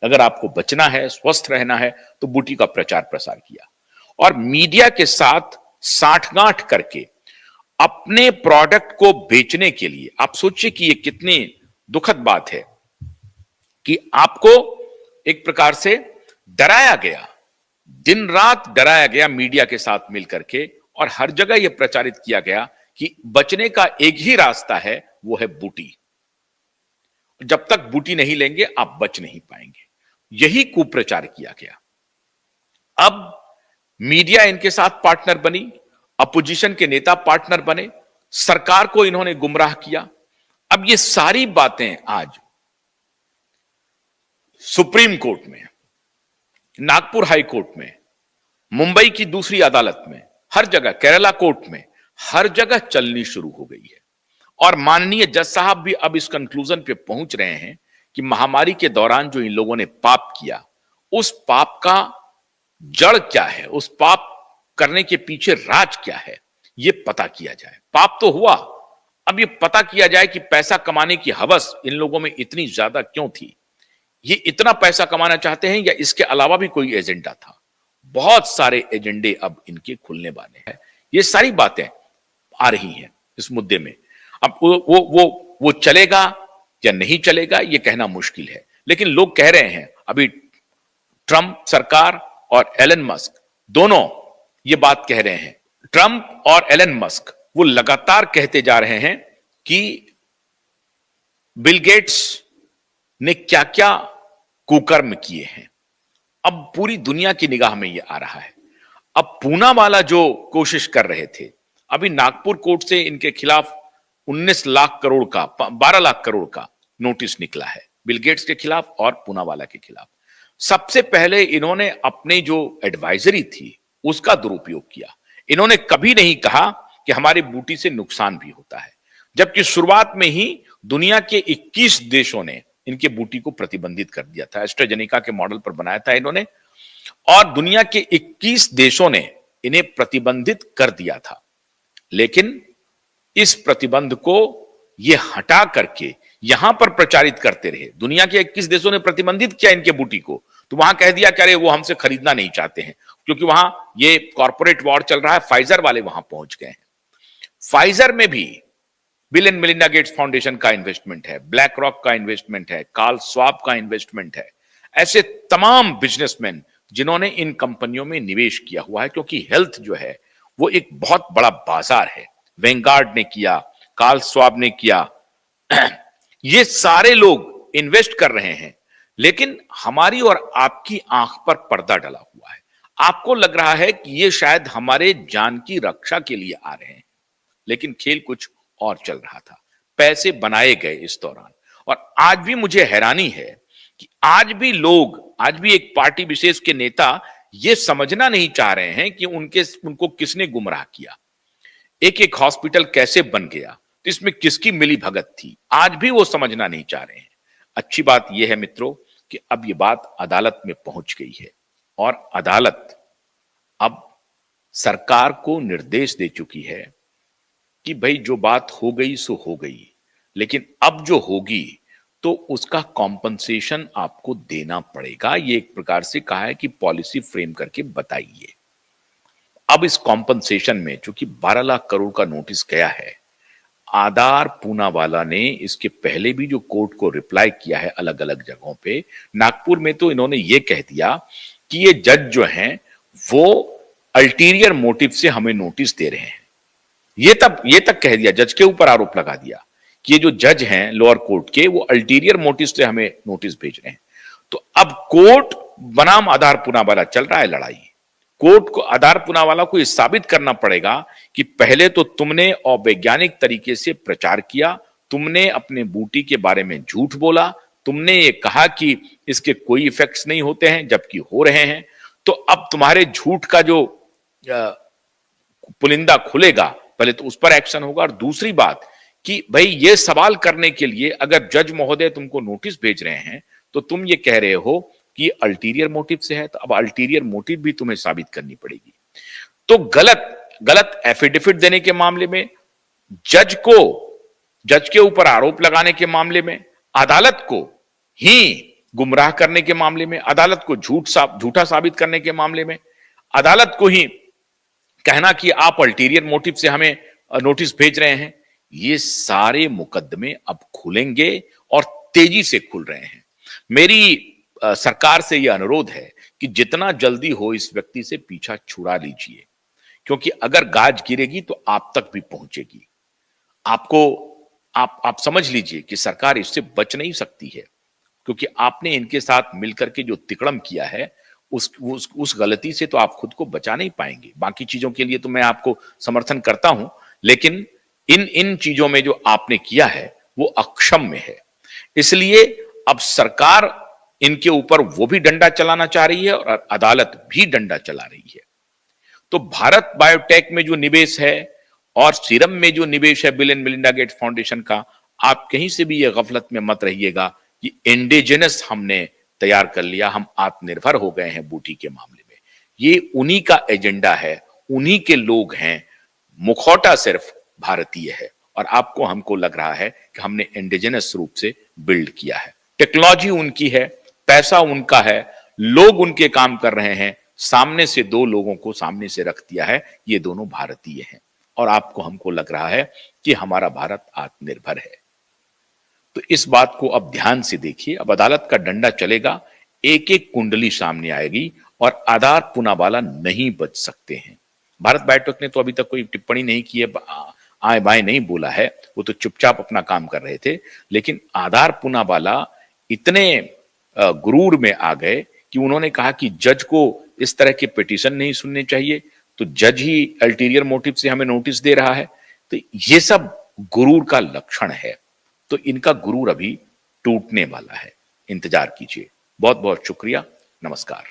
अगर आपको बचना है, स्वस्थ रहना है, तो बूटी का प्रचार प्रसार किया और मीडिया के साथ साठगांठ करके अपने प्रोडक्ट को बेचने के लिए, आप सोचिए कि यह कितनी दुखद बात है कि आपको एक प्रकार से डराया गया, दिन रात डराया गया मीडिया के साथ मिलकर के, और हर जगह यह प्रचारित किया गया कि बचने का एक ही रास्ता है, वो है बूटी। जब तक बूटी नहीं लेंगे आप बच नहीं पाएंगे, यही कुप्रचार किया गया। अब मीडिया इनके साथ पार्टनर बनी, अपोजिशन के नेता पार्टनर बने, सरकार को इन्होंने गुमराह किया। अब ये सारी बातें आज सुप्रीम कोर्ट में, नागपुर हाई कोर्ट में, मुंबई की दूसरी अदालत में, हर जगह, केरला कोर्ट में, हर जगह चलनी शुरू हो गई है। और माननीय जज साहब भी अब इस कंक्लूजन पे पहुंच रहे हैं कि महामारी के दौरान जो इन लोगों ने पाप किया, उस पाप का जड़ क्या है, उस पाप करने के पीछे राज क्या है, यह पता किया जाए। पाप तो हुआ, अब यह पता किया जाए कि पैसा कमाने की हवस इन लोगों में इतनी ज्यादा क्यों थी, ये इतना पैसा कमाना चाहते हैं या इसके अलावा भी कोई एजेंडा था। बहुत सारे एजेंडे अब इनके खुलने वाले हैं। ये सारी बातें आ रही हैं इस मुद्दे में। अब वो चलेगा या नहीं चलेगा ये कहना मुश्किल है, लेकिन लोग कह रहे हैं, अभी ट्रंप सरकार और एलन मस्क दोनों ये बात कह रहे हैं। ट्रंप और एलन मस्क वो लगातार कहते जा रहे हैं कि बिल गेट्स ने क्या क्या कुकर्म किए हैं। अब पूरी दुनिया की निगाह में यह आ रहा है। अब पूना वाला जो कोशिश कर रहे थे, अभी नागपुर कोर्ट से इनके खिलाफ 19 लाख करोड़ का 12 लाख करोड़ का नोटिस निकला है, बिल गेट्स के खिलाफ और पूना वाला के खिलाफ। सबसे पहले इन्होंने अपने जो एडवाइजरी थी उसका दुरुपयोग किया। इन्होंने कभी नहीं कहा कि हमारी बूटी से नुकसान भी होता है, जबकि शुरुआत में ही दुनिया के 21 देशों ने इनके बूटी को प्रतिबंधित कर दिया था। एस्ट्राजेनेका के मॉडल पर बनाया था इन्होंने, और दुनिया के 21 देशों ने इन्हें प्रतिबंधित कर दिया था। लेकिन इस प्रतिबंध को ये हटा करके यहां पर प्रचारित करते रहे। दुनिया के 21 देशों ने प्रतिबंधित किया इनके बूटी को, तो वहां कह दिया कि अरे वो हमसे खरीदना नहीं चाहते हैं, क्योंकि वहां ये कॉर्पोरेट वॉर चल रहा है। फाइजर वाले वहां पहुंच गए हैं। फाइजर में भी bill and Melinda Gates foundation का इन्वेस्टमेंट है, ब्लैक रॉक का इन्वेस्टमेंट है, कार्ल स्वाब का इन्वेस्टमेंट है। ऐसे तमाम बिजनेसमैन जिन्होंने इन कंपनियों में निवेश किया हुआ है, क्योंकि हेल्थ जो है वो एक बहुत बड़ा बाजार है। वेंगार्ड ने किया, कार्ल स्वाब ने किया, ये सारे लोग इन्वेस्ट कर रहे हैं। लेकिन हमारी और आपकी आंख पर पर्दा डला हुआ है। आपको लग रहा है कि ये शायद हमारे जान की रक्षा के लिए आ रहे हैं, लेकिन खेल कुछ और चल रहा था। पैसे बनाए गए इस दौरान। और आज भी मुझे हैरानी है कि आज भी एक पार्टी विशेष के नेता ये समझना नहीं चाह रहे हैं कि उनको किसने गुमराह किया, एक एक हॉस्पिटल कैसे बन गया, तो इसमें किसकी मिली भगत थी, आज भी वो समझना नहीं चाह रहे हैं। अच्छी बात यह है मित्रों कि अब ये बात अदालत में पहुंच गई है और अदालत अब सरकार को निर्देश दे चुकी है कि भाई जो बात हो गई सो हो गई, लेकिन अब जो होगी तो उसका कॉम्पनसेशन आपको देना पड़ेगा। ये एक प्रकार से कहा है कि पॉलिसी फ्रेम करके बताइए। अब इस कॉम्पनसेशन में चूंकि 12 लाख करोड़ का नोटिस गया है, आधार पूनावाला ने इसके पहले भी जो कोर्ट को रिप्लाई किया है अलग अलग जगहों पे, नागपुर में तो इन्होंने ये कह दिया कि ये जज जो हैं वो अल्टीरियर मोटिव से हमें नोटिस दे रहे हैं। ये तक कह दिया, जज के ऊपर आरोप लगा दिया कि ये जो जज हैं लोअर कोर्ट के वो अल्टीरियर मोटिव से हमें नोटिस भेज रहे हैं। तो अब कोर्ट बनाम आधार पूनावाला चल रहा है लड़ाई। कोर्ट को, आधार पूनावाला को यह साबित करना पड़ेगा कि पहले तो तुमने अवैज्ञानिक तरीके से प्रचार किया, तुमने अपने बूटी के बारे में झूठ बोला, तुमने ये कहा कि इसके कोई इफेक्ट्स नहीं होते हैं जबकि हो रहे हैं। तो अब तुम्हारे झूठ का जो पुलिंदा खुलेगा, पहले तो उस पर एक्शन होगा। और दूसरी बात कि भाई ये सवाल करने के लिए अगर जज महोदय तुमको नोटिस भेज रहे हैं तो तुम ये कह रहे हो कि अल्टीरियर मोटिव से है, तो अब अल्टीरियर मोटिव भी तुम्हें साबित करनी पड़ेगी। तो गलत एफिडेविट देने के मामले में, जज के ऊपर आरोप लगाने के मामले में अदालत को ही गुमराह करने के मामले में, अदालत को झूठा साबित करने के मामले में, अदालत को ही कहना कि आप अल्टीरियर मोटिव से हमें नोटिस भेज रहे हैं। ये सारे मुकदमे अब खुलेंगे और तेजी से खुल रहे हैं। मेरी सरकार से यह अनुरोध है कि जितना जल्दी हो इस व्यक्ति से पीछा छुड़ा लीजिए, क्योंकि अगर गाज गिरेगी तो आप तक भी पहुंचेगी। आपको आप समझ लीजिए कि सरकार इससे बच नहीं सकती है, क्योंकि आपने इनके साथ मिलकर के जो तिकड़म किया है उस गलती से तो आप खुद को बचा नहीं पाएंगे। बाकी चीजों के लिए तो मैं आपको समर्थन करता हूं, लेकिन इन इन चीजों में जो आपने किया है वो अक्षम्य है। इसलिए अब सरकार इनके ऊपर वो भी डंडा चलाना चाह रही है और अदालत भी डंडा चला रही है। तो भारत बायोटेक में जो निवेश है और सीरम में जो निवेश है bill and Melinda Gates foundation का, आप कहीं से भी ये गफलत में मत रहिएगा कि इंडिजिनस हमने तैयार कर लिया, हम आत्मनिर्भर हो गए हैं बूटी के मामले में। ये उन्हीं का एजेंडा है, उन्हीं के लोग हैं, मुखौटा सिर्फ भारतीय है और आपको हमको लग रहा है कि हमने इंडिजिनस रूप से बिल्ड किया है। टेक्नोलॉजी उनकी है, पैसा उनका है, लोग उनके काम कर रहे हैं, सामने से दो लोगों को सामने से रख दिया है, ये दोनों भारतीय हैं और आपको हमको लग रहा है कि हमारा भारत आत्मनिर्भर है। तो इस बात को अब ध्यान से देखिए। अब अदालत का डंडा चलेगा, एक एक कुंडली सामने आएगी और आधार पूनावाला नहीं बच सकते हैं। भारत बायोटेक ने तो अभी तक कोई टिप्पणी नहीं की है, आए बाएं नहीं बोला है, वो तो चुपचाप अपना काम कर रहे थे। लेकिन आधार पूनावाला इतने गुरूर में आ गए कि उन्होंने कहा कि जज को इस तरह के पिटीशन नहीं सुनने चाहिए, तो जज ही अल्टीरियर मोटिव से हमें नोटिस दे रहा है। तो ये सब गुरूर का लक्षण है। तो इनका गुरूर अभी टूटने वाला है, इंतजार कीजिए। बहुत बहुत शुक्रिया, नमस्कार।